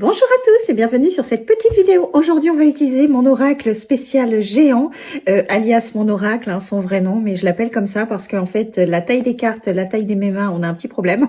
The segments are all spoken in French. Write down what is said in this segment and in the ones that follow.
Bonjour à tous et bienvenue sur cette petite vidéo. Aujourd'hui, on va utiliser mon oracle spécial géant, alias mon oracle, hein, son vrai nom, mais je l'appelle comme ça parce qu'en fait, la taille des cartes, la taille de mes mains, on a un petit problème.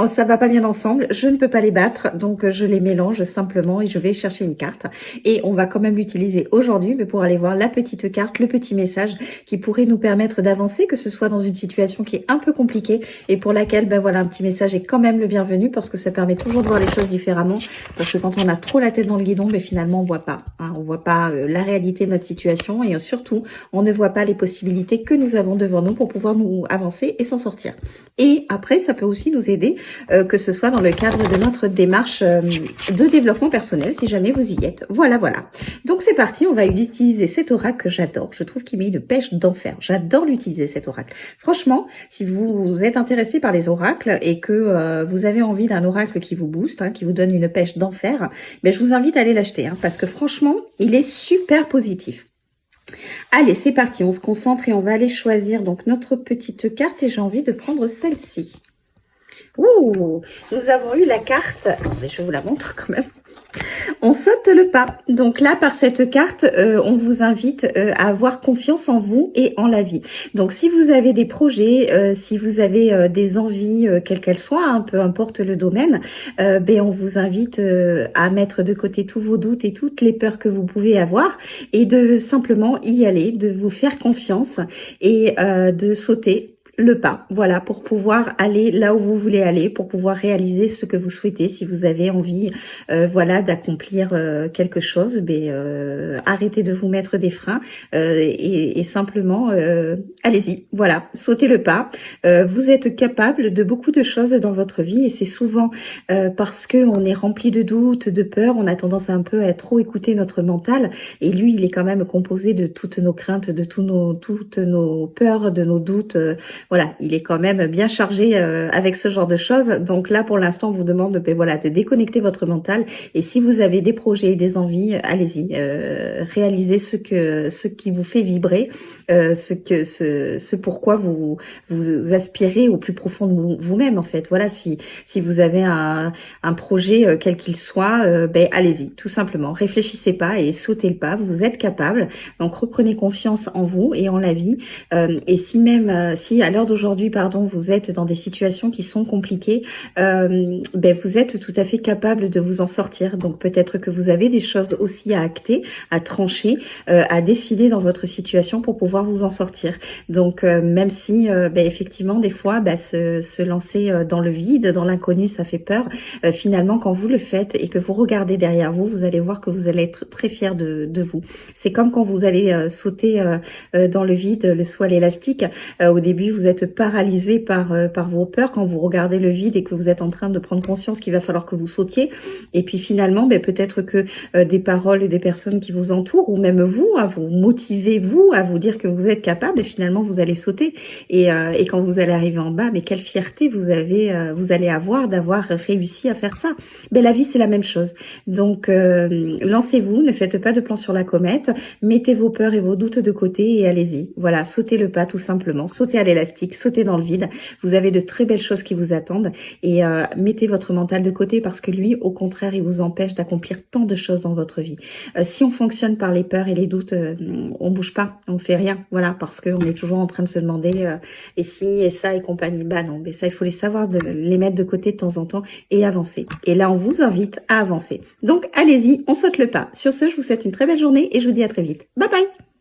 Ça va pas bien ensemble, je ne peux pas les battre, donc je les mélange simplement et je vais chercher une carte. Et on va quand même l'utiliser aujourd'hui mais pour aller voir la petite carte, le petit message qui pourrait nous permettre d'avancer, que ce soit dans une situation qui est un peu compliquée et pour laquelle, ben voilà, un petit message est quand même le bienvenu parce que ça permet toujours de voir les choses différemment. Parce que quand on a trop la tête dans le guidon, mais finalement on voit pas. Hein, on voit pas la réalité de notre situation et surtout on ne voit pas les possibilités que nous avons devant nous pour pouvoir nous avancer et s'en sortir. Et après, ça peut aussi nous aider, que ce soit dans le cadre de notre démarche de développement personnel, si jamais vous y êtes. Voilà, voilà. Donc c'est parti, on va utiliser cet oracle que j'adore. Je trouve qu'il met une pêche d'enfer. J'adore l'utiliser cet oracle. Franchement, si vous êtes intéressé par les oracles et que vous avez envie d'un oracle qui vous booste, hein, qui vous donne une pêche d'enfer, mais je vous invite à aller l'acheter, hein, parce que franchement, il est super positif. Allez, c'est parti, on se concentre et on va aller choisir donc notre petite carte et j'ai envie de prendre celle-ci. Ouh, nous avons eu la carte, attendez, je vous la montre quand même. On saute le pas. Donc là, par cette carte, on vous invite à avoir confiance en vous et en la vie. Donc si vous avez des projets, si vous avez des envies, quelles qu'elles soient, hein, peu importe le domaine, ben on vous invite à mettre de côté tous vos doutes et toutes les peurs que vous pouvez avoir et de simplement y aller, de vous faire confiance et de sauter le pas, voilà, pour pouvoir aller là où vous voulez aller, pour pouvoir réaliser ce que vous souhaitez. Si vous avez envie, voilà, d'accomplir quelque chose, arrêtez de vous mettre des freins et simplement allez-y, voilà, sautez le pas. Vous êtes capable de beaucoup de choses dans votre vie et c'est souvent parce que on est rempli de doutes, de peurs, on a tendance un peu à trop écouter notre mental et lui, il est quand même composé de toutes nos craintes, de toutes nos peurs, de nos doutes. Voilà, il est quand même bien chargé avec ce genre de choses. Donc là, pour l'instant, on vous demande voilà, de déconnecter votre mental. Et si vous avez des projets et des envies, allez-y, réalisez ce qui vous fait vibrer, ce pourquoi vous aspirez au plus profond de vous-même, en fait. Voilà, si vous avez un projet quel qu'il soit, allez-y, tout simplement. Réfléchissez pas et sautez le pas. Vous êtes capable. Donc reprenez confiance en vous et en la vie. Et si même, si à l'heure d'aujourd'hui, pardon, vous êtes dans des situations qui sont compliquées, vous êtes tout à fait capable de vous en sortir. Donc peut-être que vous avez des choses aussi à acter, à trancher, à décider dans votre situation pour pouvoir vous en sortir. Donc même si effectivement des fois se lancer dans le vide, dans l'inconnu, ça fait peur. Finalement, quand vous le faites et que vous regardez derrière vous, vous allez voir que vous allez être très fier de vous. C'est comme quand vous allez sauter dans le vide, le saut à l'élastique. Au début, vous êtes paralysé par vos peurs quand vous regardez le vide et que vous êtes en train de prendre conscience qu'il va falloir que vous sautiez. Et puis finalement, peut-être que des paroles des personnes qui vous entourent ou même vous, à vous motiver, vous, à vous dire que vous êtes capable et finalement vous allez sauter. Et quand vous allez arriver en bas, mais quelle fierté vous allez avoir d'avoir réussi à faire ça. La vie, c'est la même chose. Donc, lancez-vous, ne faites pas de plan sur la comète, mettez vos peurs et vos doutes de côté et allez-y. Voilà, sautez le pas tout simplement, sautez à l'élastique, sautez dans le vide. Vous avez de très belles choses qui vous attendent et mettez votre mental de côté parce que lui, au contraire, il vous empêche d'accomplir tant de choses dans votre vie. Si on fonctionne par les peurs et les doutes, on bouge pas, on fait rien. Voilà, parce qu'on est toujours en train de se demander et si et ça et compagnie. Non, mais ça, il faut les savoir, de les mettre de côté de temps en temps et avancer. Et là, on vous invite à avancer. Donc, allez-y, on saute le pas. Sur ce, je vous souhaite une très belle journée et je vous dis à très vite. Bye bye!